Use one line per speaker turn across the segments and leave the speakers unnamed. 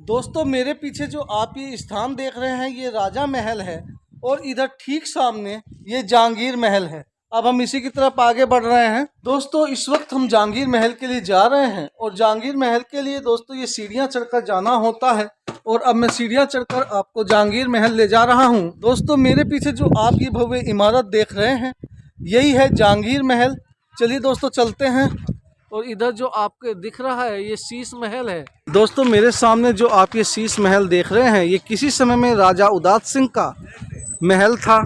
दोस्तों मेरे पीछे जो आप ये स्थान देख रहे हैं ये राजा महल है और इधर ठीक सामने ये जहांगीर महल है। अब हम इसी की तरफ आगे बढ़ रहे हैं। दोस्तों इस वक्त हम जहांगीर महल के लिए जा रहे हैं और जहांगीर महल के लिए दोस्तों ये सीढ़ियां चढ़कर जाना होता है और अब मैं सीढ़ियां चढ़कर आपको जहांगीर महल ले जा रहा हूं। दोस्तों मेरे पीछे जो आप ये भव्य इमारत देख रहे हैं यही है जहांगीर महल। चलिए दोस्तों चलते हैं। और इधर जो आपको दिख रहा है ये शीश महल है। दोस्तों मेरे सामने जो आप ये शीश महल देख रहे हैं ये किसी समय में राजा उदात सिंह का महल था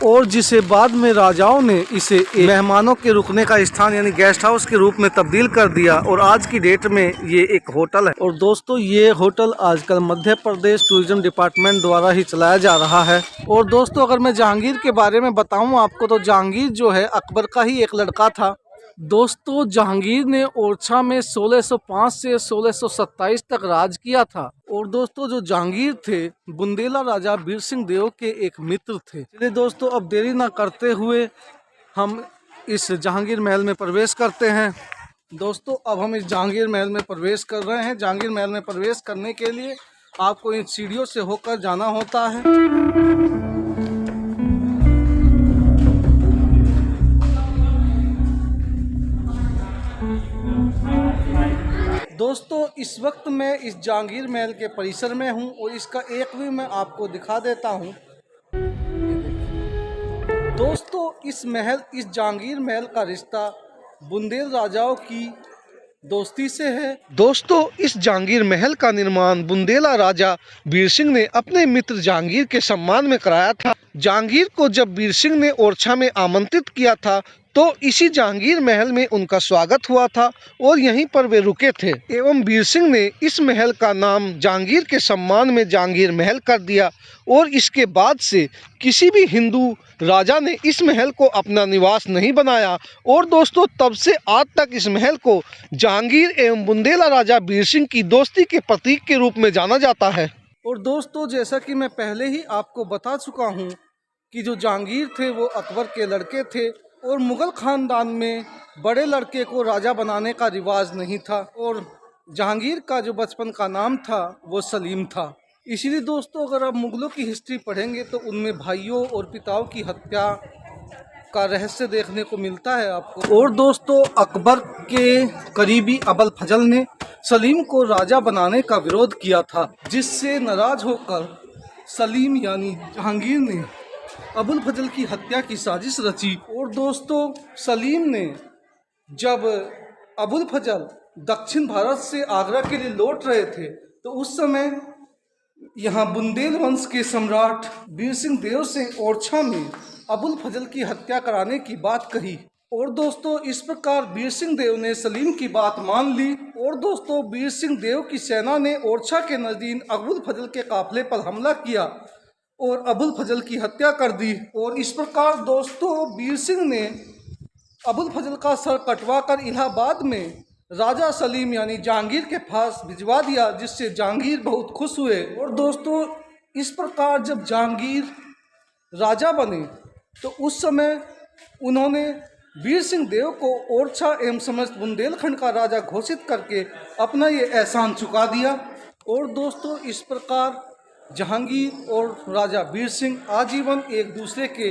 और जिसे बाद में राजाओं ने इसे मेहमानों के रुकने का स्थान यानी गेस्ट हाउस के रूप में तब्दील कर दिया और आज की डेट में ये एक होटल है। और दोस्तों ये होटल आजकल मध्य प्रदेश टूरिज्म डिपार्टमेंट द्वारा ही चलाया जा रहा है। और दोस्तों अगर मैं जहांगीर के बारे में बताऊं आपको तो जहांगीर जो है अकबर का ही एक लड़का था। दोस्तों जहांगीर ने ओरछा में 1605 से 1627 तक राज किया था। और दोस्तों जो जहांगीर थे बुंदेला राजा बीर सिंह देव के एक मित्र थे। चलिए दोस्तों अब देरी ना करते हुए हम इस जहांगीर महल में प्रवेश करते हैं। दोस्तों अब हम इस जहांगीर महल में प्रवेश कर रहे हैं। जहांगीर महल में प्रवेश करने के लिए आपको इन सीढ़ियों से होकर जाना होता है। दोस्तों इस वक्त मैं इस जहांगीर महल के परिसर में हूं और इसका एक व्यू मैं आपको दिखा देता हूं। दोस्तों इस जहांगीर महल का रिश्ता बुंदेल राजाओं की दोस्ती से है। दोस्तों इस जहांगीर महल का निर्माण बुंदेला राजा बीर सिंह ने अपने मित्र जहांगीर के सम्मान में कराया था। जहांगीर को जब बीर सिंह ने ओरछा में आमंत्रित किया था तो इसी जहांगीर महल में उनका स्वागत हुआ था और यहीं पर वे रुके थे एवं बीर सिंह ने इस महल का नाम जहांगीर के सम्मान में जहांगीर महल कर दिया। और इसके बाद से किसी भी हिंदू राजा ने इस महल को अपना निवास नहीं बनाया और दोस्तों तब से आज तक इस महल को जहांगीर एवं बुंदेला राजा बीर सिंह की दोस्ती के प्रतीक के रूप में जाना जाता है। और दोस्तों जैसा कि मैं पहले ही आपको बता चुका हूँ कि जो जहांगीर थे वो अकबर के लड़के थे और मुग़ल ख़ानदान में बड़े लड़के को राजा बनाने का रिवाज नहीं था और जहांगीर का जो बचपन का नाम था वो सलीम था। इसीलिए दोस्तों अगर आप मुग़लों की हिस्ट्री पढ़ेंगे तो उनमें भाइयों और पिताओं की हत्या का रहस्य देखने को मिलता है आपको। और दोस्तों अकबर के करीबी अबुल फजल ने सलीम को राजा बनाने का विरोध किया था जिससे नाराज होकर सलीम यानी जहांगीर ने अबुल फजल की हत्या की साजिश रची। और दोस्तों सलीम ने जब अबुल फजल दक्षिण भारत से आगरा के लिए लौट रहे थे तो उस समय यहाँ बुंदेल वंश के सम्राट बीर सिंह देव से ओरछा में अबुल फजल की हत्या कराने की बात कही। और दोस्तों इस प्रकार बीर सिंह देव ने सलीम की बात मान ली और दोस्तों बीर सिंह देव की सेना ने ओरछा के नज़दीक अबुल फजल के काफिले पर हमला किया और अबुल फजल की हत्या कर दी। और इस प्रकार दोस्तों बीर सिंह ने अबुल फजल का सर कटवाकर इलाहाबाद में राजा सलीम यानी जहांगीर के पास भिजवा दिया जिससे जहांगीर बहुत खुश हुए। और दोस्तों इस प्रकार जब जहांगीर राजा बने तो उस समय उन्होंने बीर सिंह देव को ओरछा एवं समस्त बुंदेलखंड का राजा घोषित करके अपना ये एहसान चुका दिया। और दोस्तों इस प्रकार जहांगीर और राजा बीर सिंह आजीवन एक दूसरे के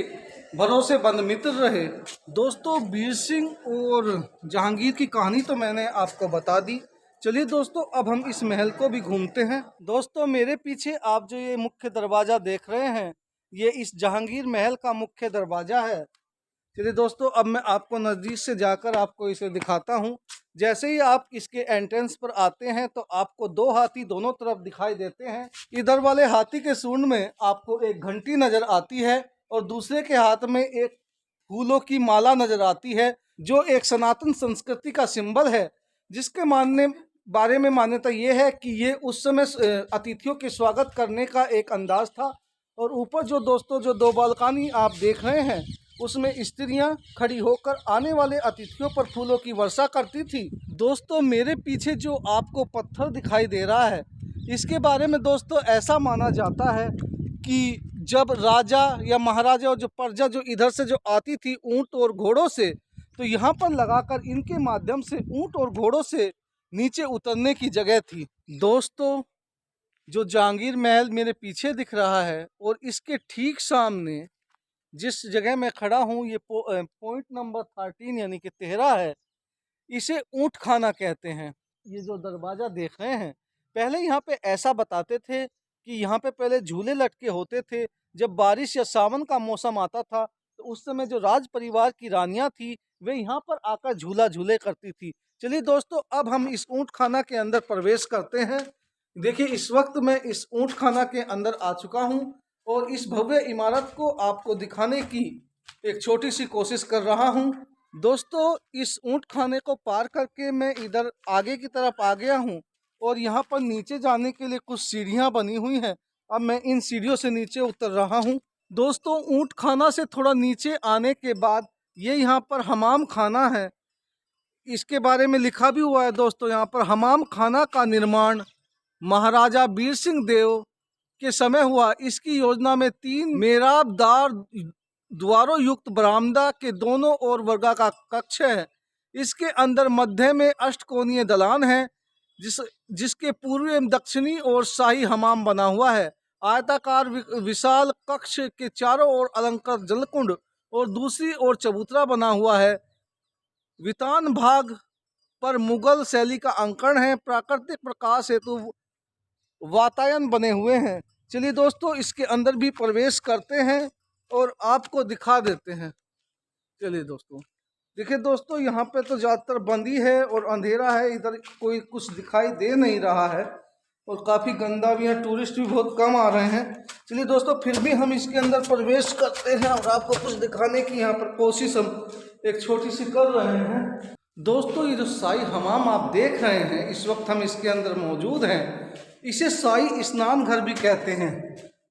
भरोसेमंद मित्र रहे। दोस्तों बीर सिंह और जहांगीर की कहानी तो मैंने आपको बता दी। चलिए दोस्तों अब हम इस महल को भी घूमते हैं। दोस्तों मेरे पीछे आप जो ये मुख्य दरवाज़ा देख रहे हैं ये इस जहांगीर महल का मुख्य दरवाज़ा है। चलिए दोस्तों अब मैं आपको नज़दीक से जाकर आपको इसे दिखाता हूँ। जैसे ही आप इसके एंट्रेंस पर आते हैं तो आपको दो हाथी दोनों तरफ दिखाई देते हैं। इधर वाले हाथी के सूंड में आपको एक घंटी नज़र आती है और दूसरे के हाथ में एक फूलों की माला नज़र आती है जो एक सनातन संस्कृति का सिंबल है जिसके बारे में मान्यता ये है कि ये उस समय अतिथियों के स्वागत करने का एक अंदाज था। और ऊपर जो दोस्तों जो दो बालकनी आप देख रहे हैं उसमें स्त्रियां खड़ी होकर आने वाले अतिथियों पर फूलों की वर्षा करती थी। दोस्तों मेरे पीछे जो आपको पत्थर दिखाई दे रहा है इसके बारे में दोस्तों ऐसा माना जाता है कि जब राजा या महाराजा और जो प्रजा जो इधर से जो आती थी ऊंट और घोड़ों से तो यहाँ पर लगाकर इनके माध्यम से ऊंट और घोड़ों से नीचे उतरने की जगह थी। दोस्तों जो जहांगीर महल मेरे पीछे दिख रहा है और इसके ठीक सामने जिस जगह मैं खड़ा हूँ, ये पॉइंट नंबर 13 यानी कि 13 है। इसे ऊंट खाना कहते हैं। ये जो दरवाज़ा देख रहे हैं, पहले यहाँ पे ऐसा बताते थे कि यहाँ पे पहले झूले लटके होते थे। जब बारिश या सावन का मौसम आता था तो उस समय जो राज परिवार की रानियाँ थी वे यहाँ पर आकर झूला झूले करती थी। चलिए दोस्तों, अब हम इस ऊंट खाना के अंदर प्रवेश करते हैं। देखिए, इस वक्त मैं इस ऊंट खाना के अंदर आ चुका हूँ और इस भव्य इमारत को आपको दिखाने की एक छोटी सी कोशिश कर रहा हूँ। दोस्तों, इस ऊंट खाने को पार करके मैं इधर आगे की तरफ आ गया हूँ और यहाँ पर नीचे जाने के लिए कुछ सीढ़ियाँ बनी हुई हैं। अब मैं इन सीढ़ियों से नीचे उतर रहा हूँ। दोस्तों, ऊंट खाना से थोड़ा नीचे आने के बाद ये यहाँ पर हमाम खाना है। इसके बारे में लिखा भी हुआ है दोस्तों, यहाँ पर हमाम खाना का निर्माण महाराजा वीर सिंह देव के समय हुआ। इसकी योजना में 3 मेहराबदार द्वारों युक्त बरामदा के दोनों ओर वर्गाकार कक्ष है। इसके अंदर मध्य में अष्टकोणीय दलान है जिसके पूर्वी एवं दक्षिणी ओर शाही हमाम बना हुआ है। आयताकार विशाल कक्ष के चारों ओर अलंकृत जलकुंड और दूसरी ओर चबूतरा बना हुआ है। वितान भाग पर मुगल शैली का अंकन है। प्राकृतिक प्रकाश हेतु वातायन बने हुए हैं। चलिए दोस्तों, इसके अंदर भी प्रवेश करते हैं और आपको दिखा देते हैं। चलिए दोस्तों, देखिए दोस्तों, यहाँ पे तो ज़्यादातर बंदी है और अंधेरा है, इधर कोई कुछ दिखाई दे नहीं रहा है और काफ़ी गंदा भी है, टूरिस्ट भी बहुत कम आ रहे हैं। चलिए दोस्तों, फिर भी हम इसके अंदर प्रवेश करते हैं और आपको कुछ दिखाने की यहाँ पर कोशिश हम एक छोटी सी कर रहे हैं। दोस्तों, ये जो शाही हमाम आप देख रहे हैं, इस वक्त हम इसके अंदर मौजूद हैं। इसे शाही स्नान घर भी कहते हैं।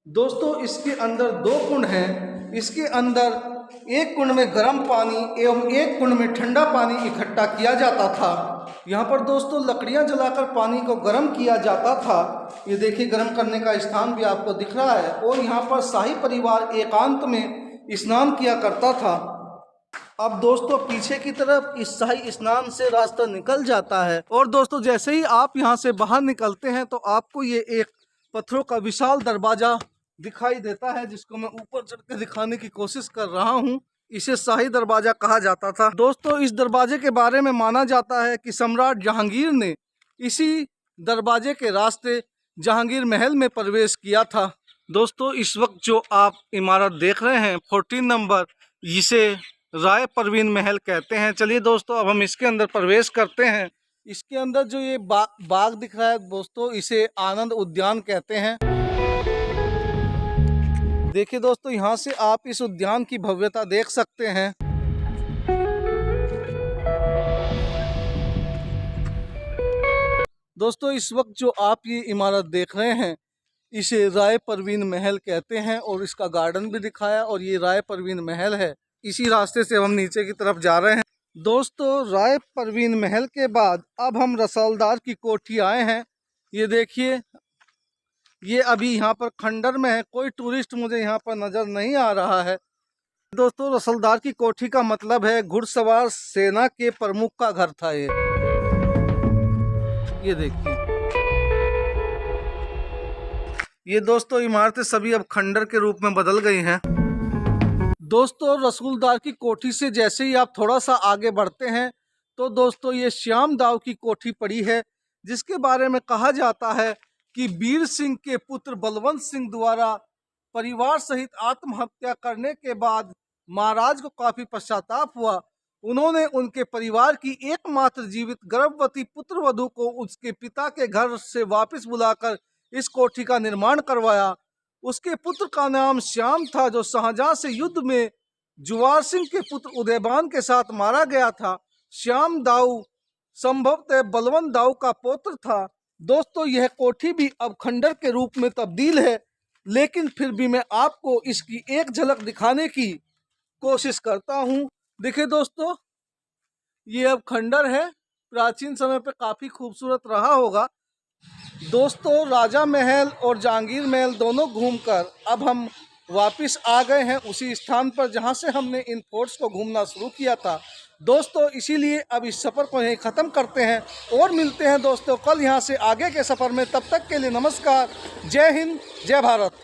दोस्तों, इसके अंदर 2 कुंड हैं। इसके अंदर एक कुंड में गर्म पानी एवं एक कुंड में ठंडा पानी इकट्ठा किया जाता था। यहाँ पर दोस्तों लकड़ियाँ जलाकर पानी को गर्म किया जाता था। ये देखिए, गर्म करने का स्थान भी आपको दिख रहा है और यहाँ पर शाही परिवार एकांत में स्नान किया करता था। अब दोस्तों, पीछे की तरफ इस शाही स्नान से रास्ता निकल जाता है और दोस्तों जैसे ही आप यहाँ से बाहर निकलते हैं तो आपको ये एक पत्थरों का विशाल दरवाजा दिखाई देता है, जिसको मैं ऊपर चढ़ के दिखाने की कोशिश कर रहा हूँ। इसे शाही दरवाजा कहा जाता था। दोस्तों, इस दरवाजे के बारे में माना जाता है कि सम्राट जहांगीर ने इसी दरवाजे के रास्ते जहांगीर महल में प्रवेश किया था। दोस्तों, इस वक्त जो आप इमारत देख रहे हैं 14 नंबर, इसे राय परवीन महल कहते हैं। चलिए दोस्तों, अब हम इसके अंदर प्रवेश करते हैं। इसके अंदर जो ये बाग दिख रहा है दोस्तों, इसे आनंद उद्यान कहते हैं। देखिए दोस्तों, यहाँ से आप इस उद्यान की भव्यता देख सकते हैं। दोस्तों, इस वक्त जो आप ये इमारत देख रहे हैं, इसे राय परवीन महल कहते हैं और इसका गार्डन भी दिखाया और ये राय परवीन महल है। इसी रास्ते से हम नीचे की तरफ जा रहे हैं। दोस्तों, राय परवीन महल के बाद अब हम रसलदार की कोठी आए हैं। ये देखिए, ये अभी यहाँ पर खंडर में है, कोई टूरिस्ट मुझे यहाँ पर नज़र नहीं आ रहा है। दोस्तों, रसलदार की कोठी का मतलब है घुड़सवार सेना के प्रमुख का घर था ये देखिए। ये दोस्तों इमारतें सभी अब खंडर के रूप में बदल गई हैं। दोस्तों, रसूलदार की कोठी से जैसे ही आप थोड़ा सा आगे बढ़ते हैं तो दोस्तों ये श्याम दाव की कोठी पड़ी है, जिसके बारे में कहा जाता है कि वीर सिंह के पुत्र बलवंत सिंह द्वारा परिवार सहित आत्महत्या करने के बाद महाराज को काफी पश्चाताप हुआ। उन्होंने उनके परिवार की एकमात्र जीवित गर्भवती पुत्रवधू को उसके पिता के घर से वापस बुलाकर इस कोठी का निर्माण करवाया। उसके पुत्र का नाम श्याम था, जो शाहजहां से युद्ध में जुवार सिंह के पुत्र उदयबान के साथ मारा गया था। श्याम दाऊ संभवतः बलवंत दाऊ का पुत्र था। दोस्तों, यह कोठी भी अब खंडर के रूप में तब्दील है, लेकिन फिर भी मैं आपको इसकी एक झलक दिखाने की कोशिश करता हूँ। देखिए दोस्तों, ये अब खंडर है, प्राचीन समय पे काफ़ी खूबसूरत रहा होगा। दोस्तों, राजा महल और जहांगीर महल दोनों घूमकर अब हम वापस आ गए हैं उसी स्थान पर जहां से हमने इन फोर्ट्स को घूमना शुरू किया था। दोस्तों इसीलिए अब इस सफ़र को यहीं ख़त्म करते हैं और मिलते हैं दोस्तों कल यहाँ से आगे के सफ़र में। तब तक के लिए नमस्कार, जय हिंद, जय भारत।